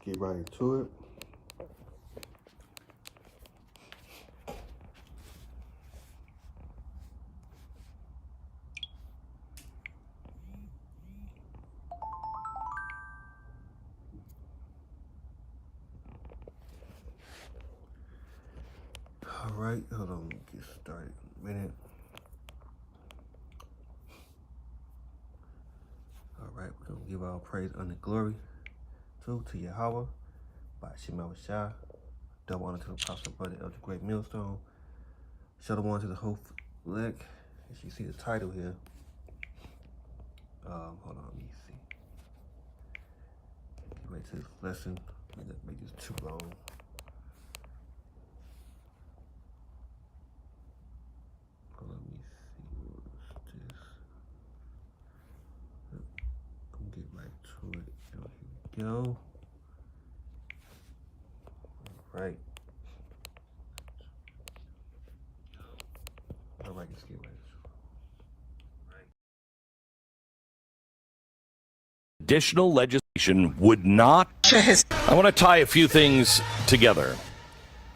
get right into it. All right, hold on, get started in a minute. All right, we're gonna give all praise, honor, and glory to Yahweh by Shema Shah. Double honor to the apostle brother Elder Great Millstone. Shalom to the whole elect. As you see the title here. Hold on, let me see. Get right to this lesson. Make this too long. Let me see, what's this? I'm gonna get right to it. Here we go. All right. All right, let's get right to it. Additional legislation would not. I want to tie a few things together.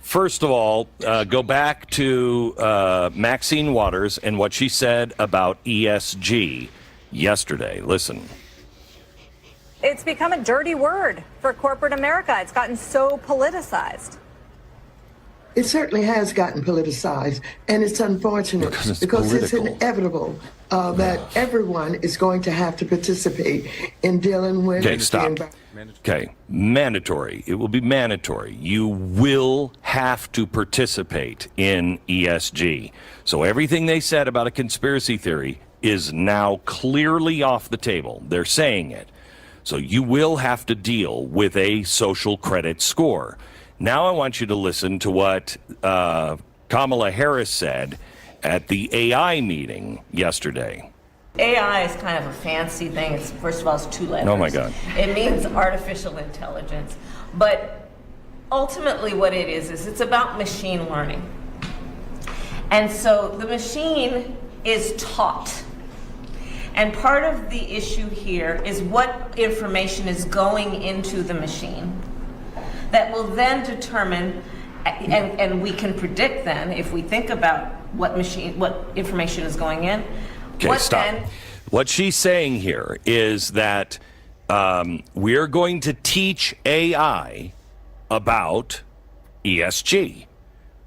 First of all, go back to Maxine Waters and what she said about ESG yesterday. Listen. It's become a dirty word for corporate America. It's gotten so politicized. It certainly has gotten politicized, and it's unfortunate because it's inevitable that everyone is going to have to participate in dealing with. Okay, stop. Okay, mandatory. It will be mandatory. You will have to participate in ESG. So everything they said about a conspiracy theory is now clearly off the table. They're saying it. So you will have to deal with a social credit score. Now I want you to listen to what Kamala Harris said at the AI meeting yesterday. AI is kind of a fancy thing. It's, first of all, it's 2 letters. Oh my God. It means artificial intelligence. But ultimately what it is it's about machine learning. And so the machine is taught. And part of the issue here is what information is going into the machine that will then determine, and we can predict then, if we think about what information is going in. Okay, stop. What she's saying here is that we're going to teach AI about ESG.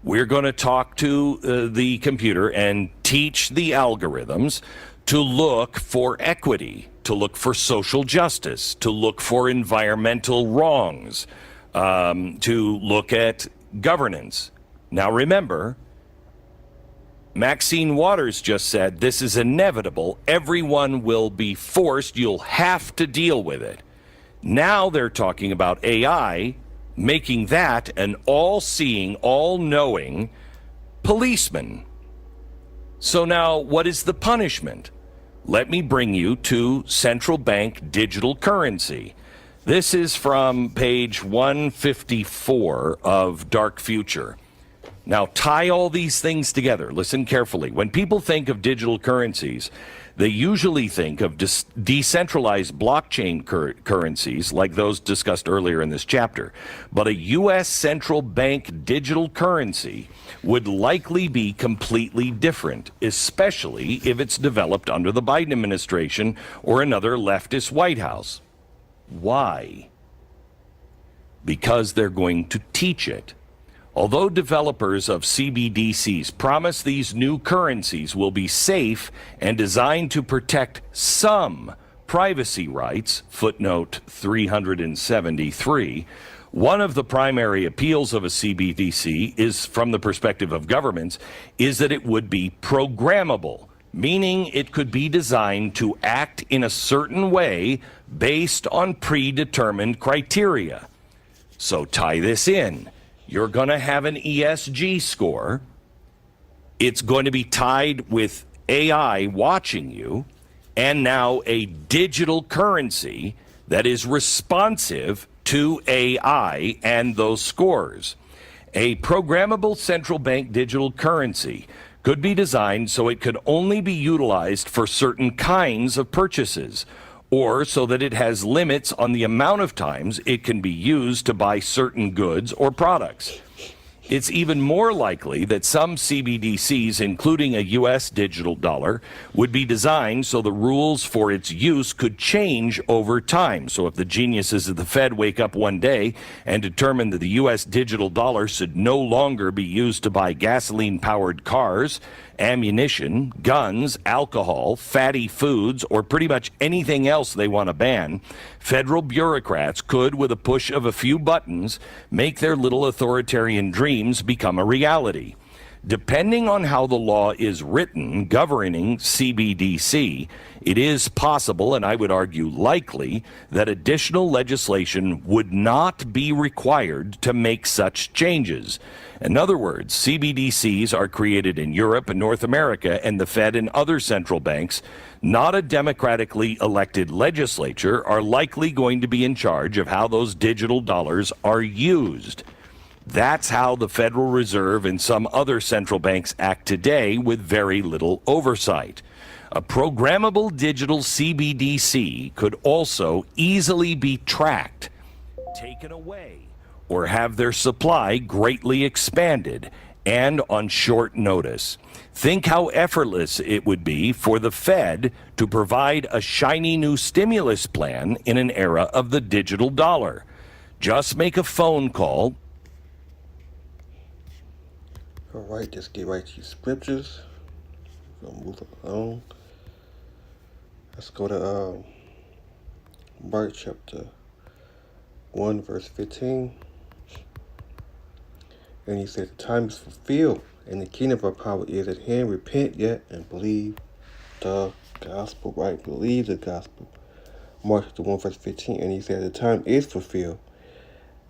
We're going to talk to the computer and teach the algorithms to look for equity, to look for social justice, to look for environmental wrongs, to look at governance. Now remember, Maxine Waters just said this is inevitable. Everyone will be forced. You'll have to deal with it. Now they're talking about AI, making that an all-seeing, all-knowing policeman. So now what is the punishment? Let me bring you to central bank digital currency. This is from page 154 of Dark Future. Now, tie all these things together. Listen carefully. When people think of digital currencies, they usually think of decentralized blockchain currencies like those discussed earlier in this chapter. But a U.S. central bank digital currency would likely be completely different, especially if it's developed under the Biden administration or another leftist White House. Why? Because they're going to teach it. Although developers of CBDCs promise these new currencies will be safe and designed to protect some privacy rights, footnote 373, one of the primary appeals of a CBDC is, from the perspective of governments, is that it would be programmable, meaning it could be designed to act in a certain way based on predetermined criteria. So tie this in. You're going to have an ESG score. It's going to be tied with AI watching you, and now a digital currency that is responsive to AI and those scores. A programmable central bank digital currency could be designed so it could only be utilized for certain kinds of purchases, or so that it has limits on the amount of times it can be used to buy certain goods or products. It's even more likely that some CBDCs, including a U.S. digital dollar, would be designed so the rules for its use could change over time. So if the geniuses of the Fed wake up one day and determine that the U.S. digital dollar should no longer be used to buy gasoline-powered cars, ammunition, guns, alcohol, fatty foods, or pretty much anything else they want to ban, federal bureaucrats could, with a push of a few buttons, make their little authoritarian dreams become a reality. Depending on how the law is written governing CBDC, it is possible, and I would argue likely, that additional legislation would not be required to make such changes. In other words, CBDCs are created in Europe and North America, and the Fed and other central banks, not a democratically elected legislature, are likely going to be in charge of how those digital dollars are used. That's how the Federal Reserve and some other central banks act today, with very little oversight. A programmable digital CBDC could also easily be tracked, taken away, or have their supply greatly expanded, and on short notice. Think how effortless it would be for the Fed to provide a shiny new stimulus plan in an era of the digital dollar. Just make a phone call. All right, let's get right to your scriptures. We're gonna move along. Let's go to Mark chapter 1, verse 15. And he said, the time is fulfilled, and the kingdom of our power is at hand. Repent yet and believe the gospel, right? Believe the gospel. Mark chapter 1, verse 15. And he said, the time is fulfilled,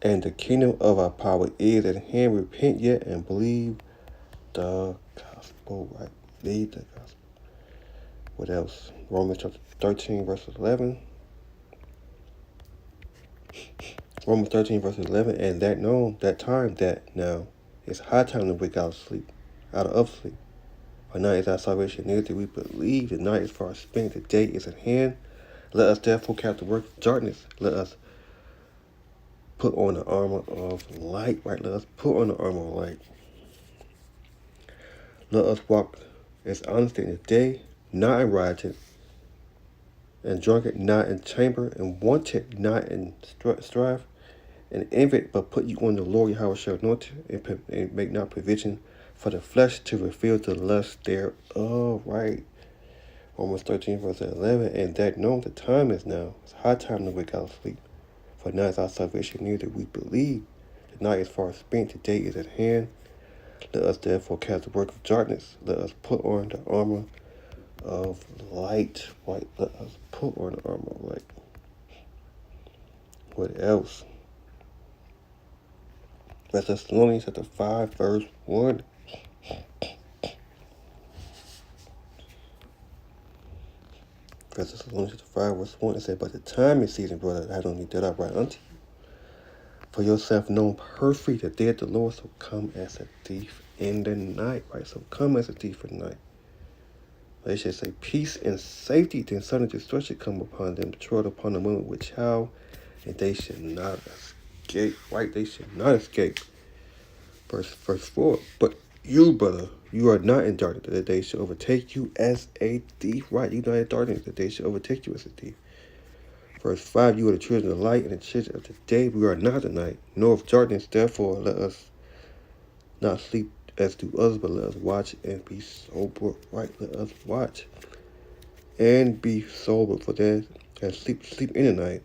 and the kingdom of our power is at hand. Repent yet and believe the gospel, right? Believe the gospel. What else? Romans chapter 13, verse 11. Romans 13, verse 11. And that time that now it's high time to wake out of sleep. For night is our salvation, neither do we believe. The night is far spent, the day is at hand. Let us therefore cast the work of darkness. Let us put on the armor of light, right? Let us put on the armor of light. Let us walk as honest in the day, not in rioting, and drunken, not in chamber, and wanted, not in strife, and envy, but put you on the Lord Yahweh shall anoint, and make not provision for the flesh to reveal the lust thereof, right? Romans 13, verse 11. And that the time is now. It's high time to wake out of sleep. For now is our salvation, neither we believe. The night is far spent, the day is at hand. Let us therefore cast the work of darkness. Let us put on the armor of light. Right? Let us put on the armor of light. What else? 1 Thessalonians chapter 5, verse 1. 1 Thessalonians chapter 5, verse 1. It said, but the time is season, brother, I don't need that I write unto you. For yourself known perfectly the day of the Lord shall come as a thief in the night, right? So come as a thief in the night. They should say peace and safety, then sudden destruction come upon them, trod upon the moon with child, and they should not escape, right? They should not escape. Verse 4. But you, brother, you are not in darkness, that they shall overtake you as a thief, right? You are not in darkness, that they shall overtake you as a thief. Verse 5, you are the children of light and the children of the day. We are not the night, nor of darkness. Therefore, let us not sleep as do others, but let us watch and be sober. Right? Let us watch and be sober. For that and sleep in the night,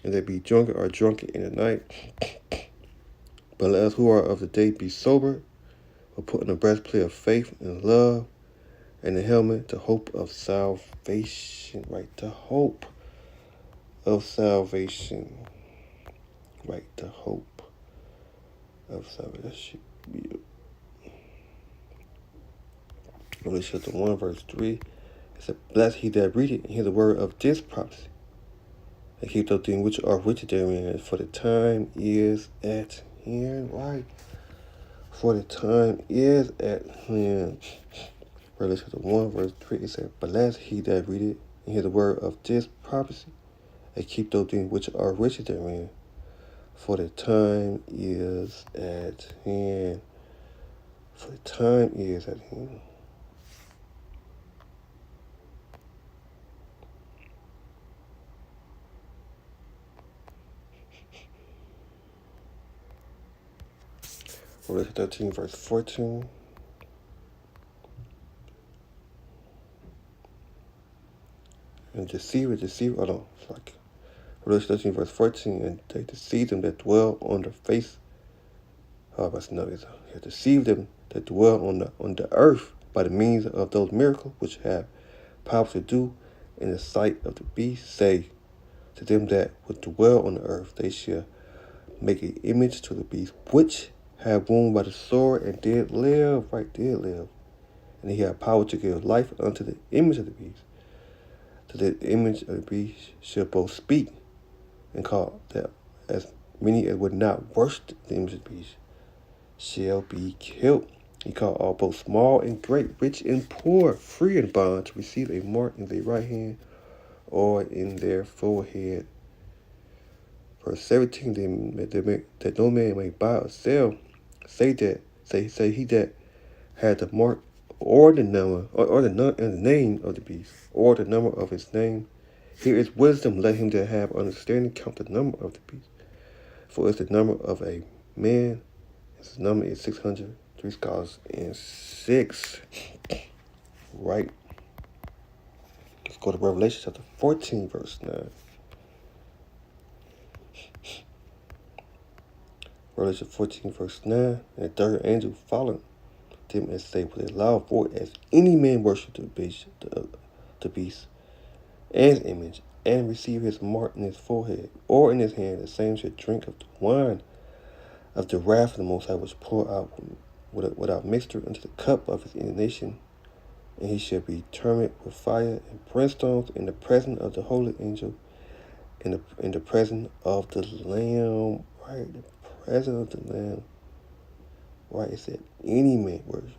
and they be drunken are drunken in the night. But let us who are of the day be sober, or put on the breastplate of faith and love, and the helmet, the hope of salvation. Right? The hope of salvation, right? The hope of salvation. That should be it. Romans chapter 1, verse 3. It said, blessed he that readeth and hear the word of this prophecy, and keep those things which are written therein, for the time is at hand, right? For the time is at hand. Romans chapter 1, verse 3. It said, blessed he that readeth and hear the word of this prophecy, and keep those things which are written therein. For the time is at hand. For the time is at hand. Revelation 13, verse 14. And deceiver, hold on, it's like Revelation 13, verse 14, and they deceive them that dwell on the face. Deceive them that dwell on the earth by the means of those miracles which have power to do in the sight of the beast. Say to them that would dwell on the earth, they shall make an image to the beast, which have wound by the sword, and did live. And he had power to give life unto the image of the beast. To the image of the beast shall both speak, and call that as many as would not worship the image of the beast shall be killed. He called all both small and great, rich and poor, free and bond, to receive a mark in their right hand or in their forehead. Verse 17, that no man may buy or sell. Say he that had the mark or the number or the name of the beast or the number of his name. Here is wisdom. Let him that have understanding count the number of the beast. For it's the number of a man. His number is 600, 3 scholars and 6. Right. Let's go to Revelation chapter 14, verse 9. Revelation 14, verse 9. And the third angel followed them and say with a loud voice, as any man worship the beast and his image, and receive his mark in his forehead or in his hand, the same should drink of the wine of the wrath of the Most High, which pour out without mixture into the cup of his indignation, and he shall be tormented with fire and brimstone in the presence of the holy angel, in the presence of the Lamb. Right, the presence of the Lamb. Right, it said any man worship.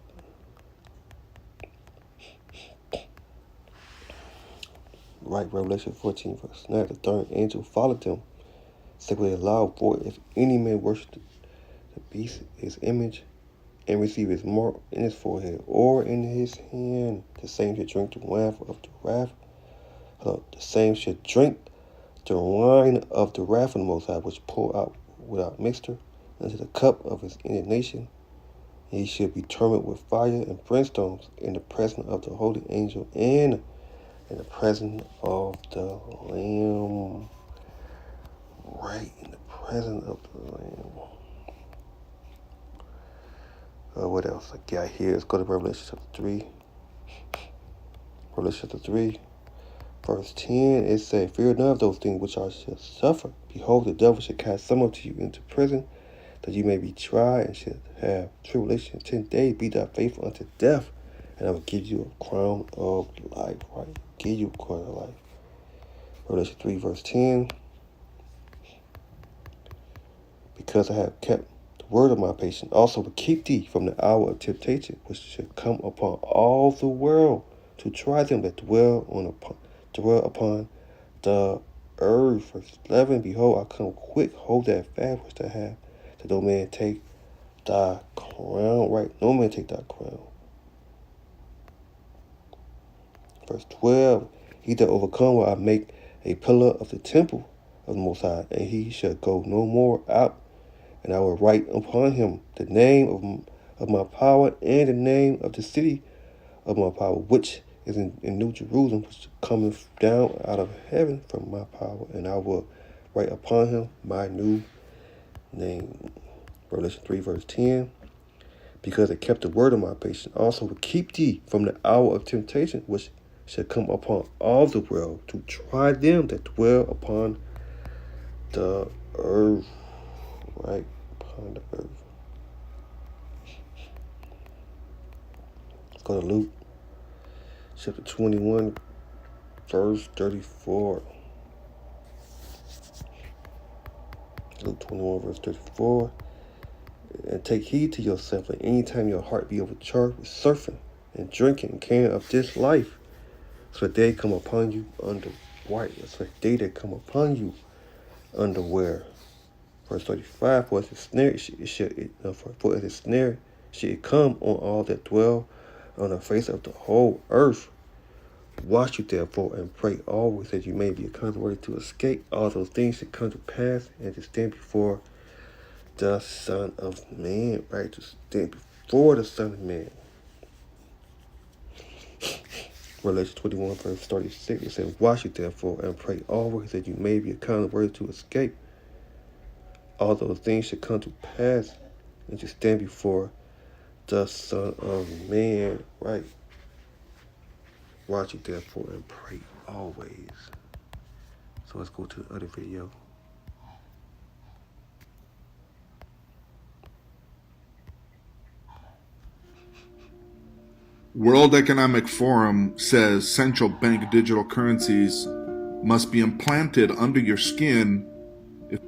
Right, Revelation 14, verse 9. The third angel followed them, said with a loud voice, if any man worship the beast, his image, and receive his mark in his forehead or in his hand, the same should drink the wine of the wrath. The same should drink the wine of the wrath of the Most High, which pour out without mixture into the cup of his indignation. He shall be tormented with fire and brimstone in the presence of the holy angel and in the presence of the Lamb. Right, in the presence of the Lamb. What else I got here? Let's go to Revelation chapter 3. Revelation chapter 3, verse 10. It says, fear none of those things which I shall suffer. Behold, the devil shall cast some of you into prison, that you may be tried, and shall have tribulation 10 days. Be thou faithful unto death, and I will give you a crown of life. Right? Give you a crown of life. Revelation 3, verse 10. Because I have kept the word of my patience, also will keep thee from the hour of temptation, which shall come upon all the world, to try them that dwell upon the earth. Verse 11. Behold, I come quick. Hold that fast which I have, that no man take thy crown. Right? No man take thy crown. Verse 12. He that overcome will I make a pillar of the temple of the Most High, and he shall go no more out. And I will write upon him the name of my power, and the name of the city of my power, which is in New Jerusalem, which cometh down out of heaven from my power. And I will write upon him my new name. Revelation 3, verse 10. Because I kept the word of my patience, also will keep thee from the hour of temptation, which shall come upon all the world, to try them that dwell upon the earth. Right? Upon the earth. Let's go to Luke chapter 21, verse 34. Luke 21, verse 34. And take heed to yourself, that any time your heart be overcharged with surfing and drinking and carrying of this life, So the day come upon you under white. So the day that come upon you underwear. Verse 35, for as a snare, for as a snare shall it come on all that dwell on the face of the whole earth. Watch you therefore and pray always that you may be accounted worthy to escape all those things that come to pass and to stand before the Son of Man. Right? To stand before the Son of Man. Revelation 21 verse 36, it says, watch you therefore and pray always that you may be accounted worthy to escape all those things should come to pass and to stand before the Son of Man. Right? Watch you therefore and pray always. So let's go to the other video. World Economic Forum says central bank digital currencies must be implanted under your skin.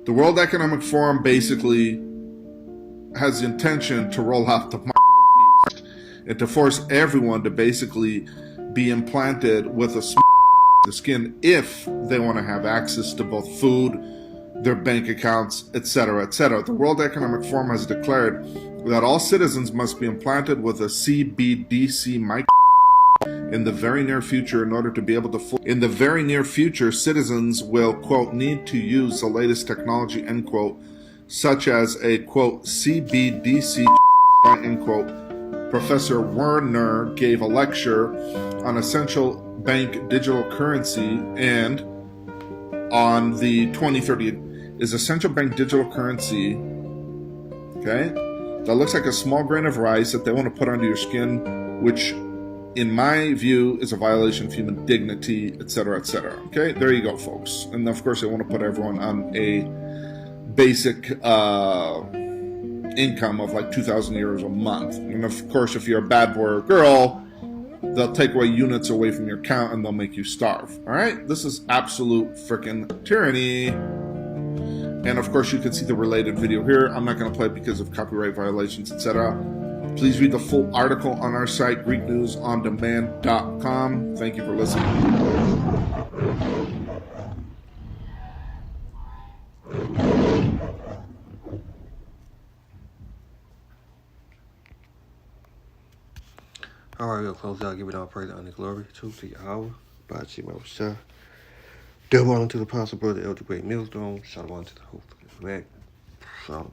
The World Economic Forum basically has the intention to roll out the mark of the beast and to force everyone to basically be implanted with the skin if they want to have access to both food, their bank accounts, etc., etc. The World Economic Forum has declared that all citizens must be implanted with a CBDC micro in the very near future in order to be able to in the very near future, citizens will, quote, need to use the latest technology, end quote, such as a, quote, CBDC, end quote. Professor Werner gave a lecture on essential bank digital currency, and on the 2030 is essential bank digital currency, okay, that looks like a small grain of rice that they want to put under your skin, which in my view is a violation of human dignity, etc., etc. Okay, there you go, folks. And of course they want to put everyone on a basic income of like 2,000 euros a month. And of course, if you're a bad boy or girl, they'll take away units away from your account and they'll make you starve. All right, this is absolute freaking tyranny. And of course, you can see the related video here. I'm not going to play it because of copyright violations, etc. Please read the full article on our site, GreekNewsOnDemand.com. Thank you for listening. Alright, we'll close out. Give it all praise and glory to Yahweh. By Shema Shah. Double honor to the apostle brother Elder Great Millstone. Shalom to the host of the elect. Shalom.